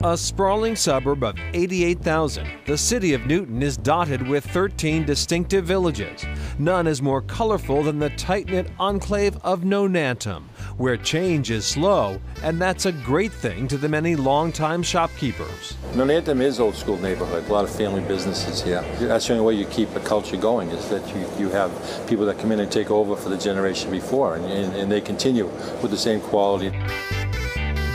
A sprawling suburb of 88,000, the city of Newton is dotted with 13 distinctive villages. None is more colorful than the tight-knit enclave of Nonantum, where change is slow, and that's a great thing to the many longtime shopkeepers. Nonantum is old school neighborhood, a lot of family businesses here. That's the only way you keep a culture going, is that you have people that come in and take over for the generation before, and they continue with the same quality.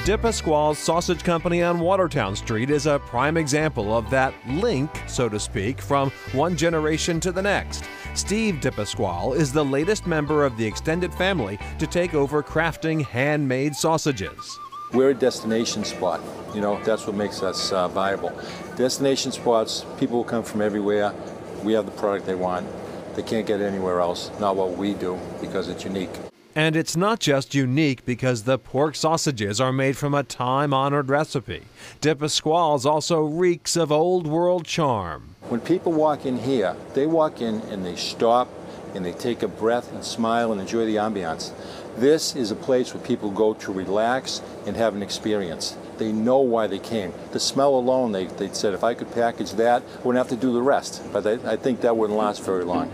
De Pasquale's Sausage Company on Watertown Street is a prime example of that link, so to speak, from one generation to the next. Steve De Pasquale is the latest member of the extended family to take over crafting handmade sausages. We're a destination spot. You know, that's what makes us viable. Destination spots, people will come from everywhere. We have the product they want. They can't get it anywhere else, not what we do, because it's unique. And it's not just unique because the pork sausages are made from a time-honored recipe. De Pasquale's also reeks of old-world charm. When people walk in here, they walk in and they stop and they take a breath and smile and enjoy the ambiance. This is a place where people go to relax and have an experience. They know why they came. The smell alone, they said, if I could package that, I wouldn't have to do the rest. But I think that wouldn't last very long.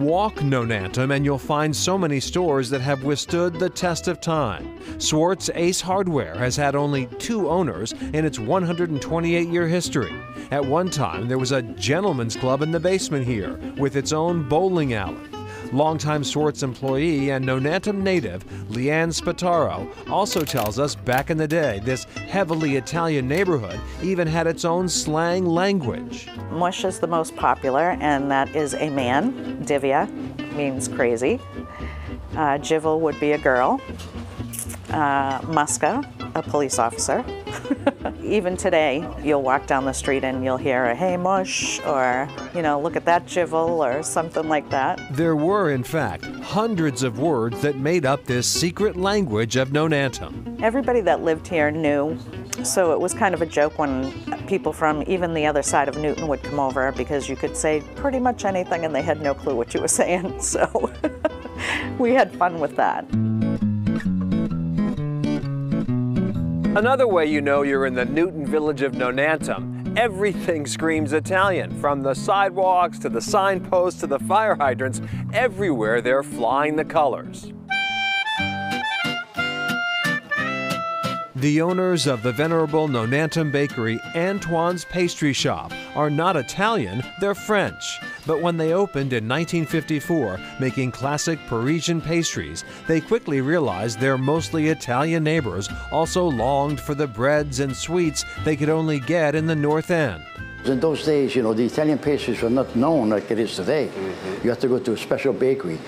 Walk Nonantum and you'll find so many stores that have withstood the test of time. Swartz Ace Hardware has had only 2 owners in its 128-year history. At one time, there was a gentleman's club in the basement here with its own bowling alley. Longtime Swartz employee and Nonantum native Leanne Spataro also tells us back in the day, this heavily Italian neighborhood even had its own slang language. Mush is the most popular, and that is a man. Divya means crazy. Jivel would be a girl. Muska, a police officer. Even today, you'll walk down the street and you'll hear a "Hey Mush," or, you know, "Look at that Jivel," or something like that. There were, in fact, hundreds of words that made up this secret language of Nonantum. Everybody that lived here knew, so it was kind of a joke when people from even the other side of Newton would come over, because you could say pretty much anything and they had no clue what you were saying, so we had fun with that. Another way you know you're in the Newton village of Nonantum, everything screams Italian. From the sidewalks to the signposts to the fire hydrants, everywhere they're flying the colors. The owners of the venerable Nonantum Bakery, Antoine's Pastry Shop, are not Italian, they're French. But when they opened in 1954, making classic Parisian pastries, they quickly realized their mostly Italian neighbors also longed for the breads and sweets they could only get in the North End. In those days, you know, the Italian pastries were not known like it is today. You have to go to a special bakery.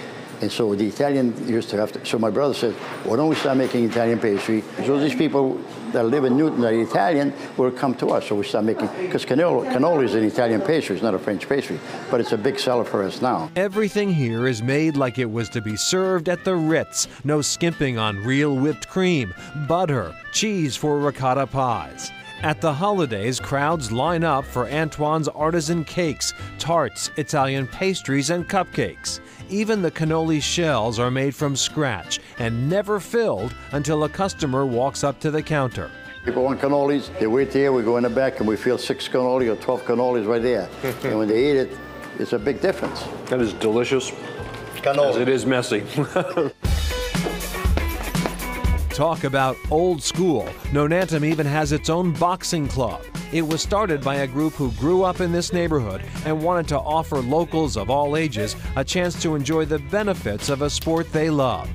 And so the Italian used to have to, so my brother said, why don't we start making Italian pastry? So these people that live in Newton that are Italian will come to us. So we start making, because cannoli is an Italian pastry, it's not a French pastry, but it's a big seller for us now. Everything here is made like it was to be served at the Ritz. No skimping on real whipped cream, butter, cheese for ricotta pies. At the holidays, crowds line up for Antoine's artisan cakes, tarts, Italian pastries, and cupcakes. Even the cannoli shells are made from scratch and never filled until a customer walks up to the counter. People want cannolis, they wait there, we go in the back and we fill 6 cannoli or 12 cannolis right there. And when they eat it, it's a big difference. That is delicious, Cannoli. as it is messy. Talk about old school. Nonantum even has its own boxing club. It was started by a group who grew up in this neighborhood and wanted to offer locals of all ages a chance to enjoy the benefits of a sport they love.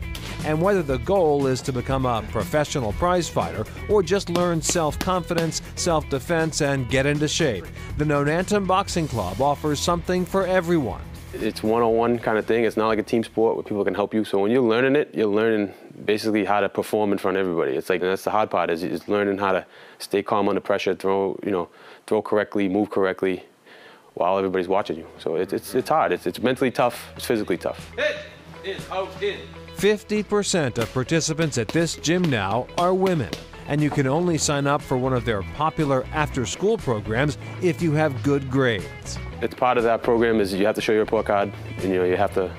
And whether the goal is to become a professional prize fighter or just learn self-confidence, self-defense, and get into shape, the Nonantum Boxing Club offers something for everyone. It's one-on-one kind of thing. It's not like a team sport where people can help you. So when you're learning it, you're learning basically how to perform in front of everybody. It's like, that's the hard part, is learning how to stay calm under pressure, throw correctly, move correctly while everybody's watching you. So it's hard. It's mentally tough. It's physically tough. Hit, in, out, in. 50% of participants at this gym now are women, and you can only sign up for one of their popular after-school programs if you have good grades. It's part of that program is you have to show your report card, and you have to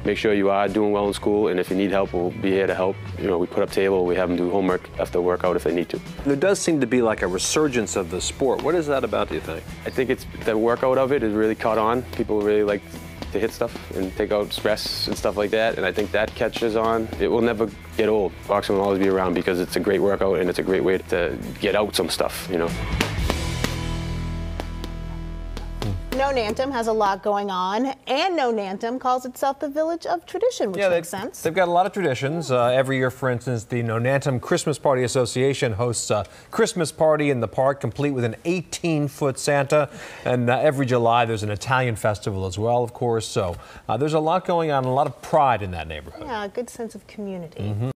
make sure you are doing well in school, and if you need help, we'll be here to help. You know, we put up table, we have them do homework after workout if they need to. There does seem to be like a resurgence of the sport. What is that about, do you think? I think it's the workout of it is really caught on. People really like to hit stuff and take out stress and stuff like that, and I think that catches on. It will never get old. Boxing will always be around because it's a great workout and it's a great way to get out some stuff, you know. Nonantum has a lot going on, and Nonantum calls itself the Village of Tradition, which makes sense. They've got a lot of traditions. Every year, for instance, the Nonantum Christmas Party Association hosts a Christmas party in the park, complete with an 18-foot Santa. And every July, there's an Italian festival as well, of course. So there's a lot going on, a lot of pride in that neighborhood. Yeah, a good sense of community.